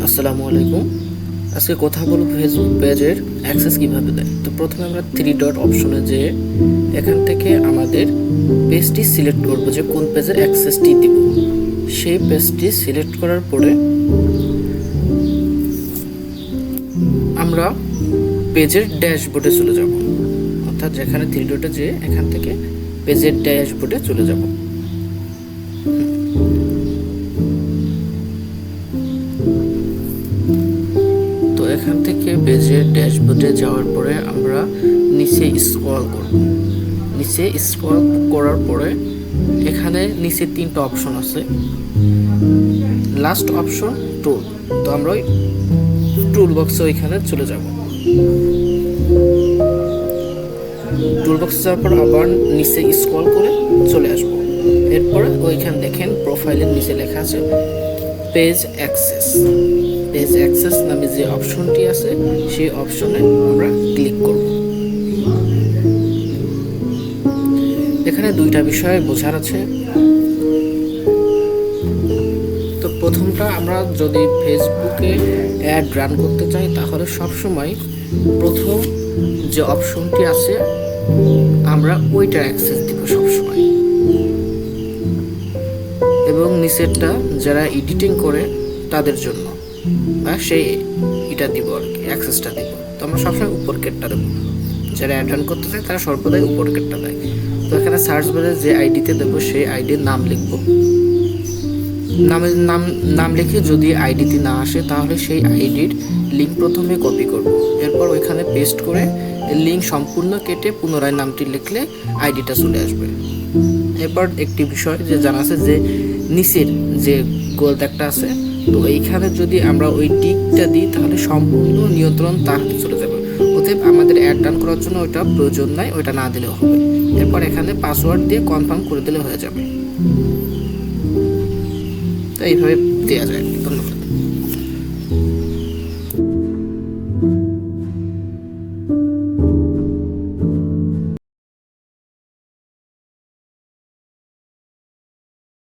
আসসালামু আলাইকুম। আজকে কথা বলব ফেসবুক পেজের অ্যাক্সেস কিভাবে দেয়। তো প্রথমে আমরা থ্রি ডট অপশনে যেয়ে এখান থেকে আমাদের পেজটি সিলেক্ট করব যে কোন পেজের অ্যাক্সেসটি দিব। সেই পেজটি সিলেক্ট করার পরে আমরা পেজের ড্যাশবোর্ডে চলে যাব, অর্থাৎ যেখানে থ্রি ডটে যেয়ে এখান থেকে পেজের ড্যাশবোর্ডে চলে যাব। তো এখান থেকে পেজের ড্যাশবোর্ডে যাওয়ার পরে আমরা নিচে স্ক্রল করব। নিচে স্ক্রল করার পরে এখানে নিচে তিনটা অপশন আছে। লাস্ট অপশন টুল, তো আমরা ওই টুল বক্সে ওইখানে চলে যাব। টুল বক্সে যাওয়ার পর আবার নিচে স্ক্রল করে চলে আসব। এরপরে ওইখানে দেখেন প্রোফাইলের নিচে লেখা আছে পেজ অ্যাক্সেস। পেজ অ্যাক্সেস নামে যে অপশনটি আছে সেই অপশনে আমরা ক্লিক করব। এখানে দুইটা বিষয় বোঝার আছে। তো প্রথমটা, আমরা যদি ফেসবুকে অ্যাড রান করতে চাই তাহলে সবসময় প্রথম যে অপশনটি আছে আমরা ওইটার অ্যাক্সেস দিব সবসময়, এবং নিচেরটা যারা এডিটিং করে তাদের জন্য বা সেই এটা দিব আর কি, অ্যাক্সেসটা দিব। তো আমরা সবসময় উপর কেটটা দেবো। যারা অ্যাড রান করতে চায় তারা সর্বদাই উপর কেটটা দেয়। তো এখানে সার্চ বারে যে আইডিতে দেবো সেই আইডির নাম লিখব। নাম লিখে যদি আইডিতে না আসে তাহলে সেই আইডির লিঙ্ক প্রথমে কপি করব, এরপর ওইখানে পেস্ট করে লিঙ্ক সম্পূর্ণ কেটে পুনরায় নামটি লিখলে আইডিটা চলে আসবে। এরপর একটি বিষয় যে জানা আছে যে নিচের যে গোল দাগটা আছে, তো এইখানে যদি আমরা ওই টিকটা দিই তাহলে সম্পূর্ণ নিয়ন্ত্রণ তার হাতে চলে যাবে। অতএব আমাদের অ্যাড রান করার জন্য ওইটা প্রয়োজন নাই, ওইটা না দিলেও হবে। এরপর এখানে পাসওয়ার্ড দিয়ে কনফার্ম করে দিলে হয়ে যাবে। তো এইভাবে দেওয়া যায়। ধন্যবাদ।